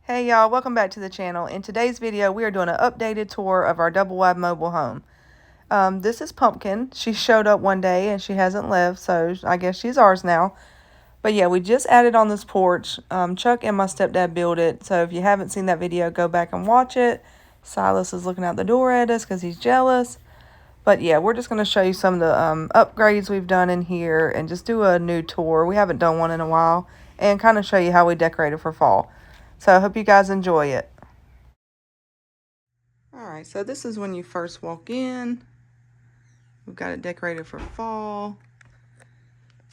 Hey y'all, welcome back to the channel. In today's video, we are doing an updated tour of our double wide mobile home. This is Pumpkin. She showed up one day and she hasn't left, so I guess she's ours now. But yeah, we just added on this porch. Chuck and my stepdad built it, so if you haven't seen that video, go back and watch it. Silas is looking out the door at us because he's jealous. But yeah, we're just going to show you some of the upgrades we've done in here and just do a new tour. We haven't done one in a while, and kind of show you how we decorated for fall. So I hope you guys enjoy it. Alright, so this is when you first walk in. We've got it decorated for fall.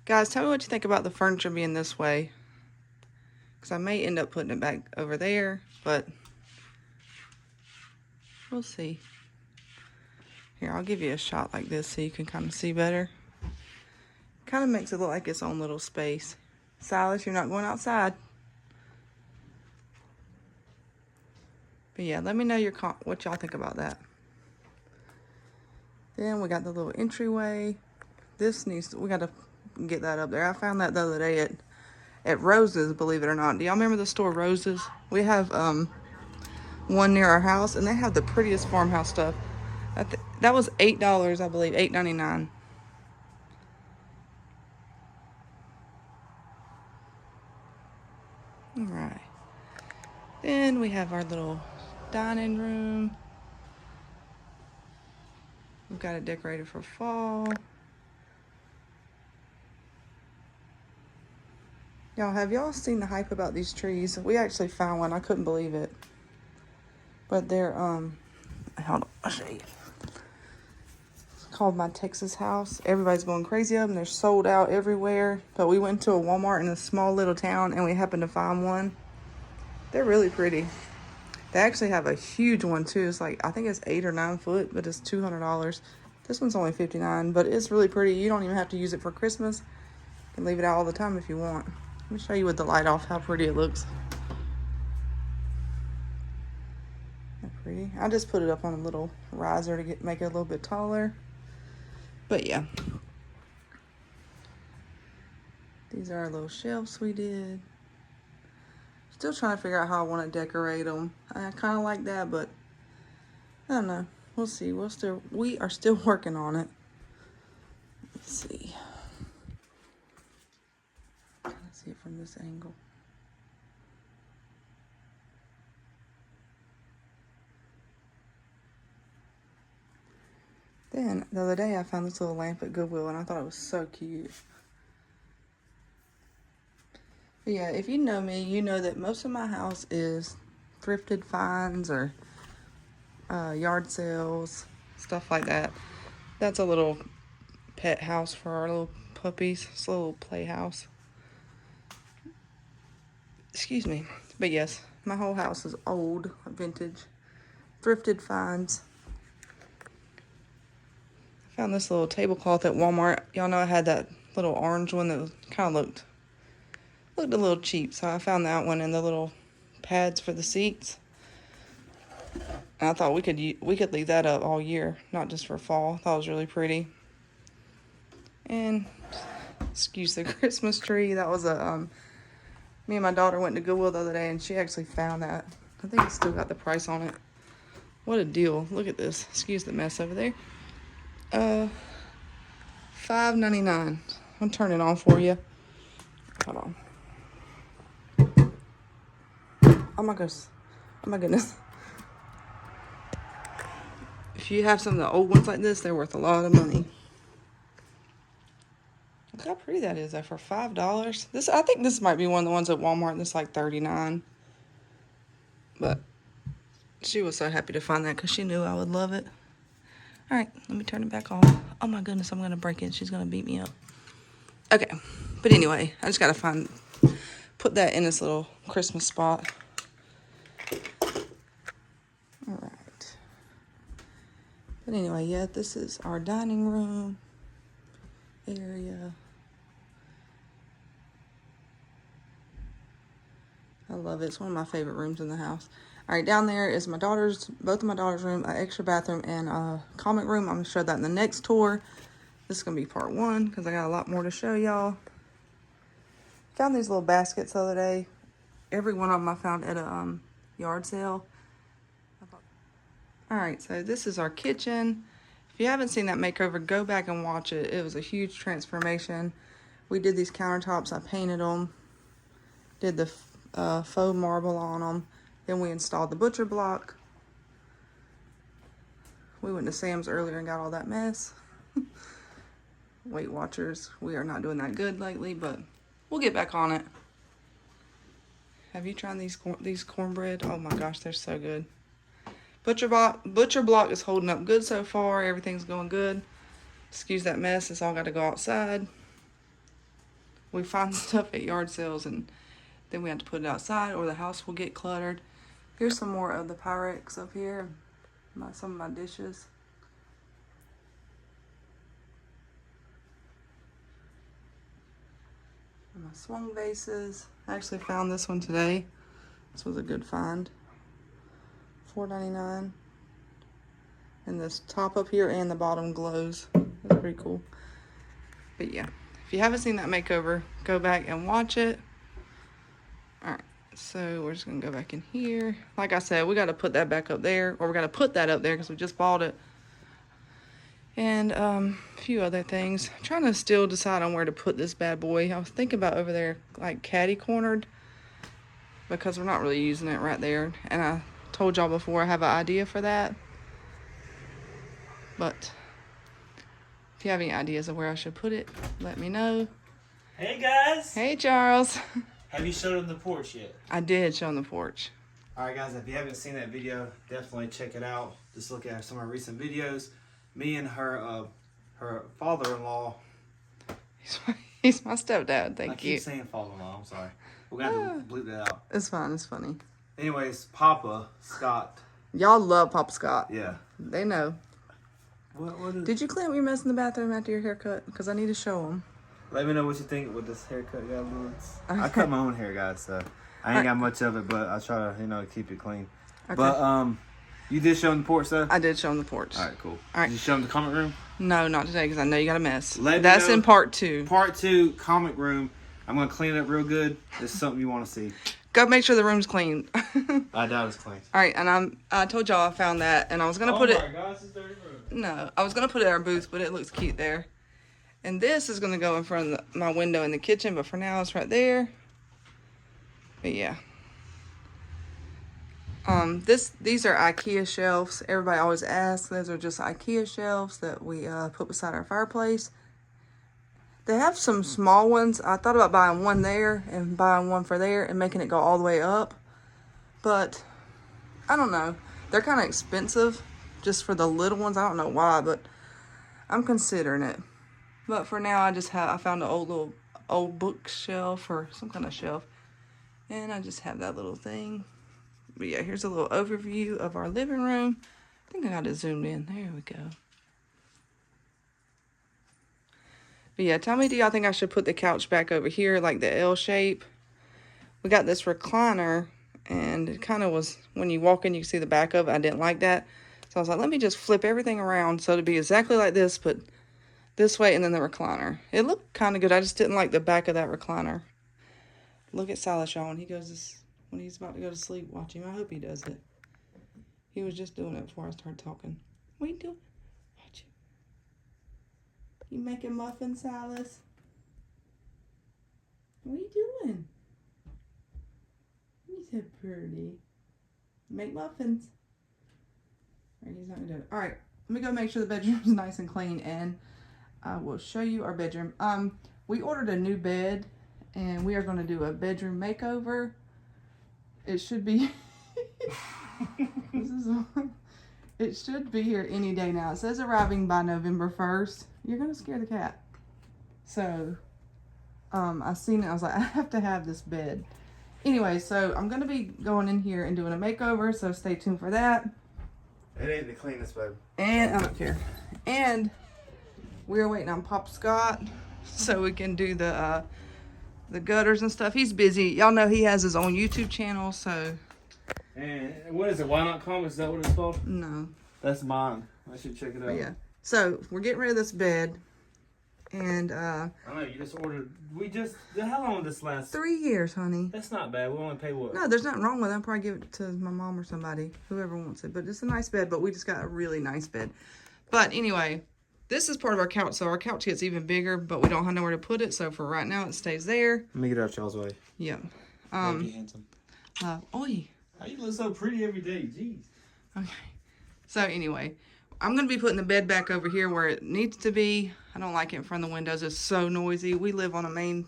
Guys, tell me what you think about the furniture being this way. Because I may end up putting it back over there, but we'll see. Here, I'll give you a shot like this so you can kind of see better. Kind of makes it look like its own little space. Silas, you're not going outside. But yeah, let me know what y'all think about that. Then we got the little entryway. We got to get that up there. I found that the other day at Rose's, believe it or not. Do y'all remember the store Rose's? We have one near our house, and they have the prettiest farmhouse stuff. That was $8, I believe, $8.99. All right. Then we have our little dining room. We've got it decorated for fall. Y'all, have y'all seen the hype about these trees? We actually found one. I couldn't believe it. But they're, hold on, I'll show you. It's called My Texas House. Everybody's going crazy of them. They're sold out everywhere. But we went to a Walmart in a small little town and we happened to find one. They're really pretty. They actually have a huge one too. It's like, I think it's 8 or 9 foot, but it's $200. This one's only $59, but it's really pretty. You don't even have to use it for Christmas. You can leave it out all the time if you want. Let me show you with the light off how pretty it looks. Isn't that pretty? I just put it up on a little riser to make it a little bit taller. But yeah. These are our little shelves we did. Still trying to figure out how I want to decorate them. I kind of like that, but I don't know. We'll see. We are still working on it. Let's see. Kind of see it from this angle. Then the other day I found this little lamp at Goodwill and I thought it was so cute. But yeah, if you know me, you know that most of my house is thrifted finds or yard sales, stuff like that. That's a little pet house for our little puppies. It's a little playhouse. Excuse me. But yes, my whole house is old, vintage, thrifted finds. I found this little tablecloth at Walmart. Y'all know I had that little orange one that kind of looked a little cheap, so I found that one in the little pads for the seats. And I thought we could leave that up all year, not just for fall. I thought it was really pretty. And excuse the Christmas tree. That was me and my daughter went to Goodwill the other day, and she actually found that. I think it's still got the price on it. What a deal! Look at this. Excuse the mess over there. $5.99. I'll turn it on for you. Hold on. Oh my goodness. If you have some of the old ones like this, they're worth a lot of money. Look how pretty that is, though, for $5. I think this might be one of the ones at Walmart that's like $39. But she was so happy to find that because she knew I would love it. All right, let me turn it back on. Oh my goodness, I'm going to break it. She's going to beat me up. Okay, but anyway, I just got to put that in this little Christmas spot. All right. But anyway, yeah, this is our dining room area. I love it. It's one of my favorite rooms in the house. All right, down there is both of my daughter's room, an extra bathroom, and a comic room. I'm going to show that in the next tour. This is going to be part 1 because I got a lot more to show y'all. Found these little baskets the other day. every one of them I found at a yard sale. All right, so this is our kitchen. If you haven't seen that makeover, go back and watch it. It was a huge transformation. We did these countertops. I painted them, did the faux marble on them. Then we installed the butcher block. We went to Sam's earlier and got all that mess. Weight Watchers, we are not doing that good lately, but we'll get back on it. Have you tried these cornbread? Oh my gosh, they're so good. Butcher block is holding up good so far. Everything's going good. Excuse that mess. It's all got to go outside. We find stuff at yard sales and then we have to put it outside or the house will get cluttered. Here's some more of the Pyrex up here. Some of my dishes. And my swung vases. I actually found this one today. This was a good find. $4.99. And this top up here and the bottom glows. That's pretty cool. But yeah, if you haven't seen that makeover, go back and watch it. Alright, so we're just going to go back in here. Like I said, we got to put that back up there. Or we got to put that up there because we just bought it. And a few other things. I'm trying to still decide on where to put this bad boy. I was thinking about over there, like caddy cornered. Because we're not really using it right there. And I told y'all before I have an idea for that. But if you have any ideas of where I should put it, let me know. Hey guys! Hey Charles! Have you showed them the porch yet? I did show them the porch. Alright guys, if you haven't seen that video, definitely check it out. Just look at some of our recent videos. Me and her father-in-law. He's my stepdad, thank you. I keep saying father-in-law, I'm sorry. We're going to have to bleep that out. It's fine, it's funny. Anyways, Papa Scott. Y'all love Papa Scott. Yeah. They know. What is... Did you clean up your mess in the bathroom after your haircut? Because I need to show them. Let me know what you think with this haircut, guys. I cut my own hair, guys, so I ain't got much of it, but I try to, keep it clean. Okay. But, you did show them the porch, though? I did show them the porch. All right, cool. All right. Did you show them the comic room? No, not today, because I know you got a mess. That's in part 2. Part 2, comic room. I'm going to clean it up real good. This is something you want to see. Go make sure the room's clean. I doubt it's clean. All right, and I told y'all I found that, and I was going to put it... Oh my gosh, it's dirty room. No, I was going to put it in our booth, but it looks cute there. And this is going to go in front of my window in the kitchen, but for now it's right there. But yeah. These are IKEA shelves. Everybody always asks. Those are just IKEA shelves that we put beside our fireplace. They have some small ones. I thought about buying one there and buying one for there and making it go all the way up. But I don't know. They're kind of expensive just for the little ones. I don't know why, but I'm considering it. But for now, I found an old bookshelf or some kind of shelf. And I just have that little thing. But yeah, here's a little overview of our living room. I think I got it zoomed in. There we go. But yeah, tell me, do y'all think I should put the couch back over here, like the L shape? We got this recliner, and it kind of was, when you walk in, you can see the back of it. I didn't like that. So I was like, let me just flip everything around so it'd be exactly like this, but this way, and then the recliner. It looked kind of good. I just didn't like the back of that recliner. Look at Silas, y'all, when he's about to go to sleep. Watch him. I hope he does it. He was just doing it before I started talking. What are you doing? Watch him. You making muffins, Silas? What are you doing? He's so pretty. Make muffins. All right, he's not gonna do it. All right, let me go make sure the bedroom's nice and clean, and I will show you our bedroom. We ordered a new bed, and we are going to do a bedroom makeover. It should be it should be here any day now. It says arriving by November 1st. You're gonna scare the cat. So I seen it, I was like, I have to have this bed. Anyway, so I'm gonna be going in here and doing a makeover, so stay tuned for that. It ain't the cleanest, babe. And I don't care. And we're waiting on Pop Scott so we can do the gutters and stuff. He's busy. Y'all know he has his own YouTube channel, so. And what is it? Why Not Come? Is that what it's called? No. That's mine. I should check it out. But yeah. So we're getting rid of this bed. And I know you just ordered. How long did this last? 3 years, honey. That's not bad. We only pay what? No, there's nothing wrong with it. I'll probably give it to my mom or somebody, whoever wants it. But it's a nice bed, but we just got a really nice bed. But anyway, this is part of our couch, so our couch gets even bigger, but we don't have nowhere to put it, so for right now it stays there. Let me get out y'all's way. Yeah. Be handsome. Oi. How you look so pretty every day? Jeez. Okay. So anyway, I'm going to be putting the bed back over here where it needs to be. I don't like it in front of the windows. It's so noisy. We live on a main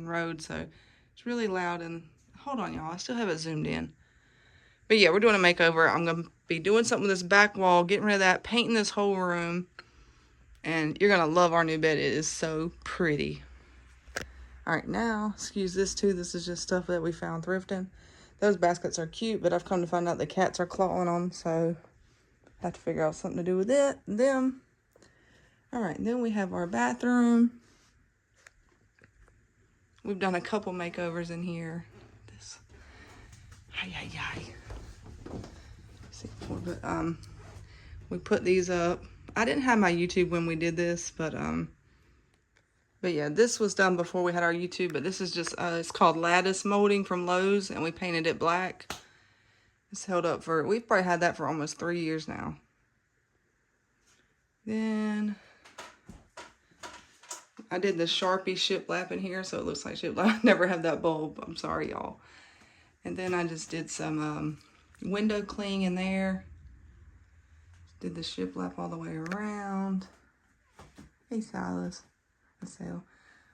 road, so it's really loud. And hold on, y'all. I still have it zoomed in. But yeah, we're doing a makeover. I'm going to be doing something with this back wall, getting rid of that, painting this whole room. And you're going to love our new bed. It is so pretty. All right, now, excuse this too. This is just stuff that we found thrifting. Those baskets are cute, but I've come to find out the cats are clawing them, so I have to figure out something to do with them. All right, then we have our bathroom. We've done a couple makeovers in here. This, see, but we put these up. I didn't have my YouTube when we did this, but yeah, this was done before we had our YouTube, but this is just, it's called lattice molding from Lowe's, and we painted it black. It's held up for, we've probably had that for almost 3 years now. Then, I did the Sharpie shiplap in here, so it looks like shiplap. I never had that bulb, I'm sorry, y'all. And then I just did some window cling in there. Did the shiplap all the way around. Hey, Silas. So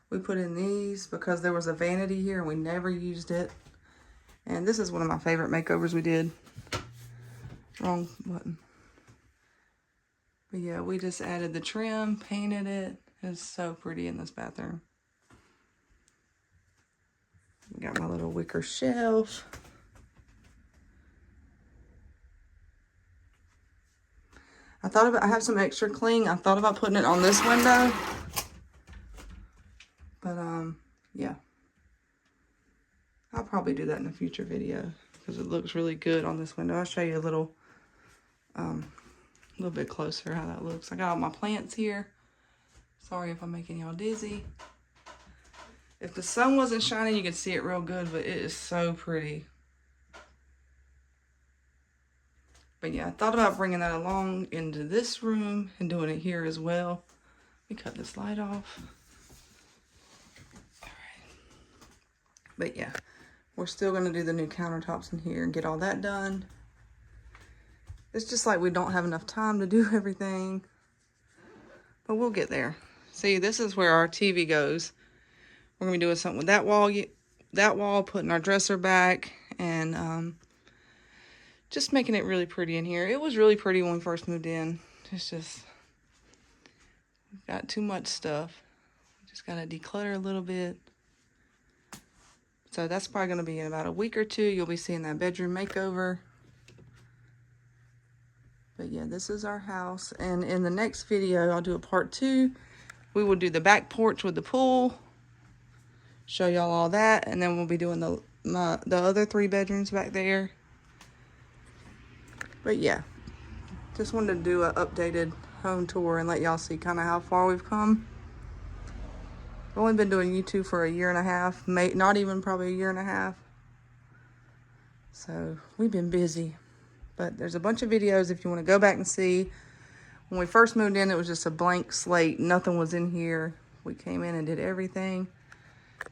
we put in these because there was a vanity here and we never used it. And this is one of my favorite makeovers we did. Wrong button. But yeah, we just added the trim, painted it. It's so pretty in this bathroom. Got my little wicker shelf. I have some extra cling. I thought about putting it on this window. But, yeah. I'll probably do that in a future video because it looks really good on this window. I'll show you a little bit closer how that looks. I got all my plants here. Sorry if I'm making y'all dizzy. If the sun wasn't shining, you could see it real good, but it is so pretty. But yeah, I thought about bringing that along into this room and doing it here as well. Let me cut this light off. But yeah, we're still going to do the new countertops in here and get all that done. It's just like we don't have enough time to do everything. But we'll get there. See, this is where our TV goes. We're going to be doing something with that wall, putting our dresser back, and just making it really pretty in here. It was really pretty when we first moved in. It's just, we've got too much stuff. Just got to declutter a little bit. So that's probably going to be in about a week or two. You'll be seeing that bedroom makeover. But yeah, this is our house. And in the next video, I'll do a part 2. We will do the back porch with the pool. Show y'all all that. And then we'll be doing the other 3 bedrooms back there. But yeah, just wanted to do an updated home tour and let y'all see kind of how far we've come. I've only been doing YouTube for a year and a half, not even probably a year and a half. So we've been busy, but there's a bunch of videos if you want to go back and see. When we first moved in, it was just a blank slate. Nothing was in here. We came in and did everything.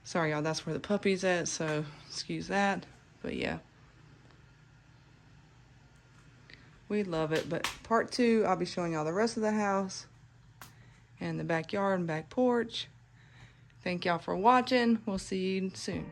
Sorry, y'all, that's where the puppy's at, so excuse that. But yeah, we love it. But part 2, I'll be showing y'all the rest of the house and the backyard and back porch. Thank y'all for watching. We'll see you soon.